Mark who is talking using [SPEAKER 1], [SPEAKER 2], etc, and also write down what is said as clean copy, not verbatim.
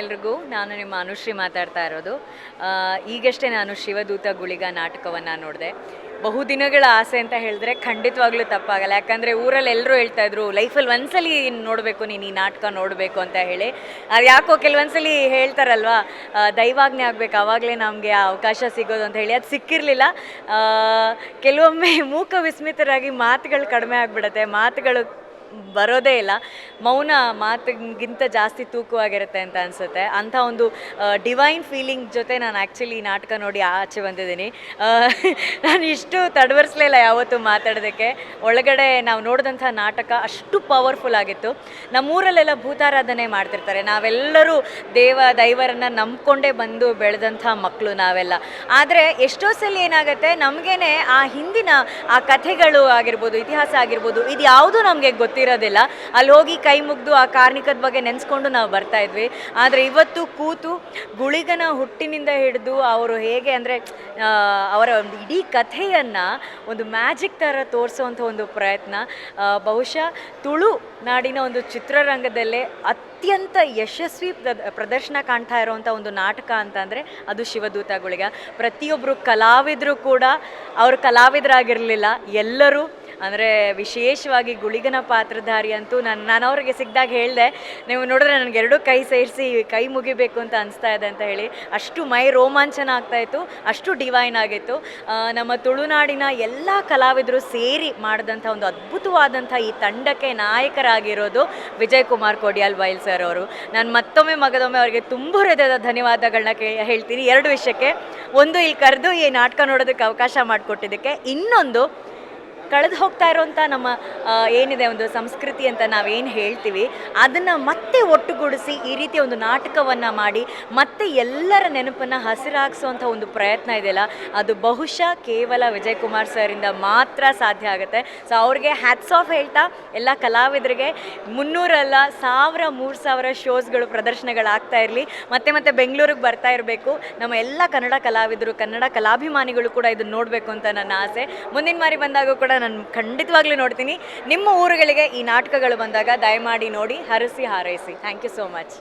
[SPEAKER 1] ಎಲ್ರಿಗೂ. ನಾನು ನಿಮ್ಮ ಅನುಶ್ರೀ ಮಾತಾಡ್ತಾ ಇರೋದು. ಈಗಷ್ಟೇ ನಾನು ಶಿವದೂತ ಗುಳಿಗ ನಾಟಕವನ್ನು ನೋಡಿದೆ. ಬಹುದಿನಗಳ ಆಸೆ ಅಂತ ಹೇಳಿದ್ರೆ ಖಂಡಿತವಾಗ್ಲೂ ತಪ್ಪಾಗಲ್ಲ. ಯಾಕಂದರೆ ಊರಲ್ಲಿ ಎಲ್ಲರೂ ಹೇಳ್ತಾಯಿದ್ರು ಲೈಫಲ್ಲಿ ಒಂದ್ಸಲಿ ನೋಡಬೇಕು, ನೀನು ಈ ನಾಟಕ ನೋಡಬೇಕು ಅಂತ ಹೇಳಿ. ಅದು ಯಾಕೋ ಕೆಲವೊಂದ್ಸಲಿ ಹೇಳ್ತಾರಲ್ವ, ದೈವಾಜ್ಞೆ ಆಗಬೇಕು, ಆವಾಗಲೇ ನಮಗೆ ಆ ಅವಕಾಶ ಸಿಗೋದು ಅಂತ ಹೇಳಿ. ಅದು ಸಿಕ್ಕಿರಲಿಲ್ಲ. ಕೆಲವೊಮ್ಮೆ ಮೂಕ ವಿಸ್ಮಿತರಾಗಿ ಮಾತುಗಳು ಕಡಿಮೆ ಆಗಿಬಿಡುತ್ತೆ, ಮಾತುಗಳು ಬರೋದೇ ಇಲ್ಲ. ಮೌನ ಮಾತಿಗಿಂತ ಜಾಸ್ತಿ ತೂಕವಾಗಿರುತ್ತೆ ಅಂತ ಅನಿಸುತ್ತೆ. ಅಂಥ ಒಂದು ಡಿವೈನ್ ಫೀಲಿಂಗ್ ಜೊತೆ ನಾನು ಆ್ಯಕ್ಚುಲಿ ಈ ನಾಟಕ ನೋಡಿ ಆಚೆ ಬಂದಿದ್ದೀನಿ. ನಾನು ಇಷ್ಟು ತಡವರಿಸಲಿಲ್ಲ ಯಾವತ್ತೂ ಮಾತಾಡೋದಕ್ಕೆ. ಒಳಗಡೆ ನಾವು ನೋಡಿದಂಥ ನಾಟಕ ಅಷ್ಟು ಪವರ್ಫುಲ್ ಆಗಿತ್ತು. ನಮ್ಮೂರಲ್ಲೆಲ್ಲ ಭೂತಾರಾಧನೆ ಮಾಡ್ತಿರ್ತಾರೆ, ನಾವೆಲ್ಲರೂ ದೈವರನ್ನು ನಂಬ್ಕೊಂಡೇ ಬಂದು ಬೆಳೆದಂಥ ಮಕ್ಕಳು ನಾವೆಲ್ಲ. ಆದರೆ ಎಷ್ಟೋ ಸಲ ಏನಾಗುತ್ತೆ, ನಮಗೇನೆ ಆ ಹಿಂದಿನ ಆ ಕಥೆಗಳು ಆಗಿರ್ಬೋದು, ಇತಿಹಾಸ ಆಗಿರ್ಬೋದು, ಇದು ಯಾವುದೂ ನಮಗೆ ಗೊತ್ತಿರೋದಿಲ್ಲ. ಅಲ್ಲಿ ಹೋಗಿ ಕೈ ಮುಗಿದು ಆ ಕಾರ್ಣಿಕದ ಬಗ್ಗೆ ನೆನೆಸ್ಕೊಂಡು ನಾವು ಬರ್ತಾ ಇದ್ವಿ. ಆದರೆ ಇವತ್ತು ಕೂತು ಗುಳಿಗನ ಹುಟ್ಟಿನಿಂದ ಹಿಡಿದು ಅವರು ಹೇಗೆ ಅಂದರೆ ಅವರ ಒಂದು ಇಡೀ ಕಥೆಯನ್ನು ಒಂದು ಮ್ಯಾಜಿಕ್ ಥರ ತೋರಿಸುವಂಥ ಒಂದು ಪ್ರಯತ್ನ. ಬಹುಶಃ ತುಳು ನಾಡಿನ ಒಂದು ಚಿತ್ರರಂಗದಲ್ಲೇ ಅತ್ಯಂತ ಯಶಸ್ವಿ ಪ್ರದರ್ಶನ ಕಾಣ್ತಾ ಇರೋವಂಥ ಒಂದು ನಾಟಕ ಅಂತಂದರೆ ಅದು ಶಿವದೂತ ಗುಳಿಗ. ಪ್ರತಿಯೊಬ್ಬರು ಕಲಾವಿದರು ಕೂಡ ಅವರು ಕಲಾವಿದರಾಗಿರಲಿಲ್ಲ, ಎಲ್ಲರೂ ಅಂದರೆ ವಿಶೇಷವಾಗಿ ಗುಳಿಗನ ಪಾತ್ರಧಾರಿ ಅಂತೂ ನಾನು ಅವ್ರಿಗೆ ಸಿಕ್ಕಿದಾಗ ಹೇಳಿದೆ, ನೀವು ನೋಡಿದ್ರೆ ನನಗೆ ಎರಡೂ ಕೈ ಸೇರಿಸಿ ಕೈ ಮುಗಿಬೇಕು ಅಂತ ಅನಿಸ್ತಾ ಇದೆ ಅಂತ ಹೇಳಿ. ಅಷ್ಟು ಮೈ ರೋಮಾಂಚನ ಆಗ್ತಾಯಿತ್ತು, ಅಷ್ಟು ಡಿವೈನ್ ಆಗಿತ್ತು. ನಮ್ಮ ತುಳುನಾಡಿನ ಎಲ್ಲ ಕಲಾವಿದರು ಸೇರಿ ಮಾಡಿದಂಥ ಒಂದು ಅದ್ಭುತವಾದಂಥ ಈ ತಂಡಕ್ಕೆ ನಾಯಕರಾಗಿರೋದು ವಿಜಯ್ ಕುಮಾರ್ ಕೊಡಿಯಾಲ್ ಬೈಲ್ ಸರ್ ಅವರು. ನಾನು ಮಗದೊಮ್ಮೆ ಅವರಿಗೆ ತುಂಬ ಹೃದಯದ ಧನ್ಯವಾದಗಳನ್ನ ಹೇಳ್ತೀನಿ. ಎರಡು ವಿಷಯಕ್ಕೆ. ಒಂದು, ಇಲ್ಲಿ ಕರೆದು ಈ ನಾಟಕ ನೋಡೋದಕ್ಕೆ ಅವಕಾಶ ಮಾಡಿಕೊಟ್ಟಿದ್ದಕ್ಕೆ. ಇನ್ನೊಂದು, ಕಳೆದು ಹೋಗ್ತಾ ಇರೋಂಥ ನಮ್ಮ ಏನಿದೆ ಒಂದು ಸಂಸ್ಕೃತಿ ಅಂತ ನಾವೇನು ಹೇಳ್ತೀವಿ, ಅದನ್ನು ಮತ್ತೆ ಒಟ್ಟುಗೂಡಿಸಿ ಈ ರೀತಿಯ ಒಂದು ನಾಟಕವನ್ನು ಮಾಡಿ ಮತ್ತೆ ಎಲ್ಲರ ನೆನಪನ್ನು ಹಸಿರಾಗಿಸುವಂಥ ಒಂದು ಪ್ರಯತ್ನ ಇದೆಯಲ್ಲ, ಅದು ಬಹುಶಃ ಕೇವಲ ವಿಜಯ್ ಕುಮಾರ್ ಸರಿಂದ ಮಾತ್ರ ಸಾಧ್ಯ ಆಗುತ್ತೆ. ಸೊ ಅವ್ರಿಗೆ ಹ್ಯಾಟ್ಸ್ ಆಫ್ ಹೇಳ್ತಾ, ಎಲ್ಲ ಕಲಾವಿದರಿಗೆ 300 ಅಲ್ಲ 1000 3000 ಶೋಸ್ಗಳು ಪ್ರದರ್ಶನಗಳಾಗ್ತಾ ಇರಲಿ. ಮತ್ತೆ ಬೆಂಗಳೂರಿಗೆ ಬರ್ತಾ ಇರಬೇಕು ನಮ್ಮ ಎಲ್ಲ ಕನ್ನಡ ಕಲಾವಿದರು, ಕನ್ನಡ ಕಲಾಭಿಮಾನಿಗಳು ಕೂಡ ಇದನ್ನು ನೋಡಬೇಕು ಅಂತ ನನ್ನ ಆಸೆ. ಮುಂದಿನ ಬಾರಿ ಬಂದಾಗ ಕೂಡ ನಾನು ಖಂಡಿತವಾಗ್ಲೂ ನೋಡ್ತೀನಿ. ನಿಮ್ಮ ಊರುಗಳಿಗೆ ಈ ನಾಟಕಗಳು ಬಂದಾಗ ದಯಮಾಡಿ ನೋಡಿ, ಹರಸಿ ಹಾರೈಸಿ. Thank you so much.